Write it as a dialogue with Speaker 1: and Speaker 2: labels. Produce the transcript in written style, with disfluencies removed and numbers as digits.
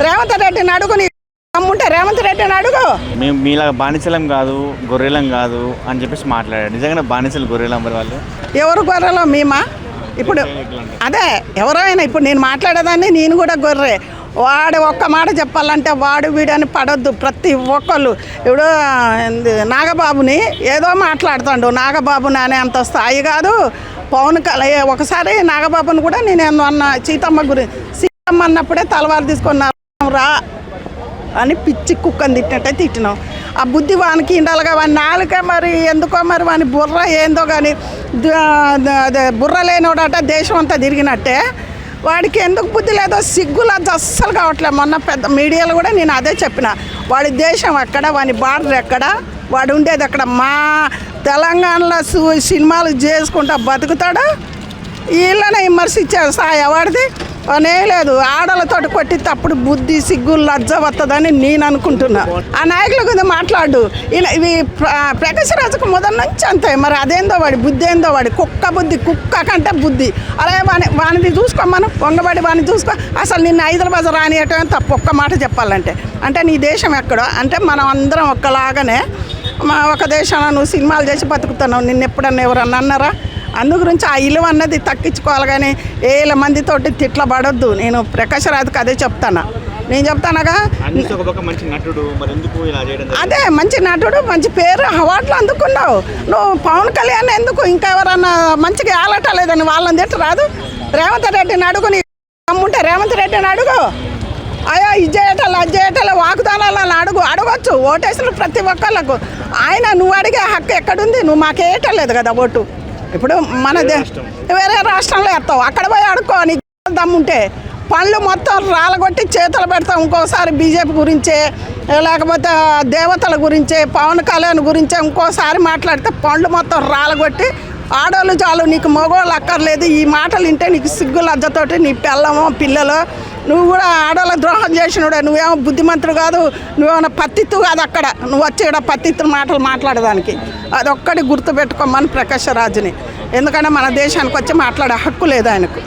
Speaker 1: రేవంత్ రెడ్డిని అడుగు, నీ దమ్ముంటే రేవంత్ రెడ్డిని అడుగు.
Speaker 2: మేము మీలాగా బానిసలం కాదు, గొర్రెలం కాదు అని చెప్పేసి మాట్లాడారు. నిజంగా బానిసలు గొర్రెలం మరి వాళ్ళు?
Speaker 1: ఎవరు గొర్రెలో మేమా? ఇప్పుడు అదే ఎవరో అయినా ఇప్పుడు నేను మాట్లాడేదాన్ని, నేను కూడా గొర్రె. వాడు ఒక్క మాట చెప్పాలంటే వాడు వీడని పడొద్దు ప్రతి ఒక్కళ్ళు. ఇప్పుడు నాగబాబుని ఏదో మాట్లాడుతాడు, నాగబాబుని అనే అంత స్థాయి కాదు. పవన్ కళ్యాణ్ ఒకసారి నాగబాబుని కూడా నేను అన్న సీతమ్మ సీతమ్మ అన్నప్పుడే తలవారు తీసుకున్నారు రా అని పిచ్చి కుక్కని తిట్టినట్టే తిట్టినాం. ఆ బుద్ధి వానికి ఇండాలిగా, వాని నాలుక మరి ఎందుకో మరి వాని బుర్ర ఏందో కానీ బుర్ర లేనివాడట దేశం అంతా తిరిగినట్టే. వాడికి ఎందుకు బుద్ధి లేదో సిగ్గులు అది అస్సలు కావట్లేదు. మొన్న పెద్ద మీడియాలో కూడా నేను అదే చెప్పిన, వాడి దేశం ఎక్కడ, వాని బార్డర్ ఎక్కడ, వాడు ఉండేది ఎక్కడ. మా తెలంగాణలో సినిమాలు చేసుకుంటా బతుకుతాడు. వీళ్ళనే విమర్శించారు సాయ వాడిది అనే లేదు. ఆడలతోటి కొట్టి తప్పుడు బుద్ధి సిగ్గు లజ్జ వస్తుందని నేను అనుకుంటున్నా. ఆ నాయకుల గురించి మాట్లాడు. ఇవి ప్రకాశ్ రాజుకు మొదటి నుంచి అంతే. మరి అదేందో వాడి బుద్ధి ఏందో, వాడి కుక్క బుద్ధి, కుక్క కంటే బుద్ధి. అలాగే వానిది చూసుకో, మనం వంగబడి వాడిని చూసుకో. అసలు నిన్ను హైదరాబాద్ రానియటం తప్పు. ఒక్క మాట చెప్పాలంటే అంటే నీ దేశం ఎక్కడో అంటే మనం అందరం ఒక్కలాగానే ఒక దేశంలో నువ్వు సినిమాలు చేసి బతుకుతున్నావు. నిన్ను ఎప్పుడన్నా ఎవరన్నా అన్నారా? అందు గురించి ఆ ఇలువ అన్నది తగ్గించుకోవాలి కానీ వేల మందితోటి తిట్ల పడొద్దు. నేను ప్రకాశ్ రాజుకి అదే చెప్తాను. నేను చెప్తానగా అదే మంచి నటుడు, మంచి పేరు, అవార్డులు అందుకున్నావు. నువ్వు పవన్ కళ్యాణ్ ఎందుకు ఇంకా ఎవరన్నా మంచిగా ఆలటలేదని వాళ్ళని తిట్ట రాదు. రేవంత్ రెడ్డిని అడుగు, నీ దమ్ముంటే రేవంత్ రెడ్డిని అడుగు. అయ్యో ఇది చేయటాలు అది చేయటాలు వాగ్దానాలను అడగొచ్చు. ఓటేసిన ప్రతి ఒక్కళ్ళకు ఆయన నువ్వు అడిగే హక్కు ఎక్కడుంది? నువ్వు మాకేయటలేదు కదా ఓటు. ఇప్పుడు వేరే రాష్ట్రంలో వేస్తావు, అక్కడ పోయి అడుక్కో నీకు దమ్ముంటే. పనులు మొత్తం రాలగొట్టి చేతులు పెడతాం. ఇంకోసారి బీజేపీ గురించే లేకపోతే దేవతల గురించే పవన్ కళ్యాణ్ గురించే ఇంకోసారి మాట్లాడితే పనులు మొత్తం రాలగొట్టి ఆడోళ్ళు చాలు, నీకు మగవాళ్ళు అక్కర్లేదు. ఈ మాటలు వింటే నీకు సిగ్గు లజ్జతోటి నీ పిల్లమో పిల్లలు నువ్వు కూడా ఆడవాళ్ళ ద్రోహం చేసినోడే. నువ్వేమో బుద్ధిమంతుడు కాదు, నువ్వేమన్నా పత్తిత్తు కాదు. అక్కడ నువ్వు వచ్చి ఇక్కడ పత్తిత్తు మాటలు మాట్లాడేదానికి అదొక్కటి గుర్తుపెట్టుకోమని ప్రకాశ్ రాజుని. ఎందుకంటే మన దేశానికి వచ్చి మాట్లాడే హక్కు లేదు ఆయనకు.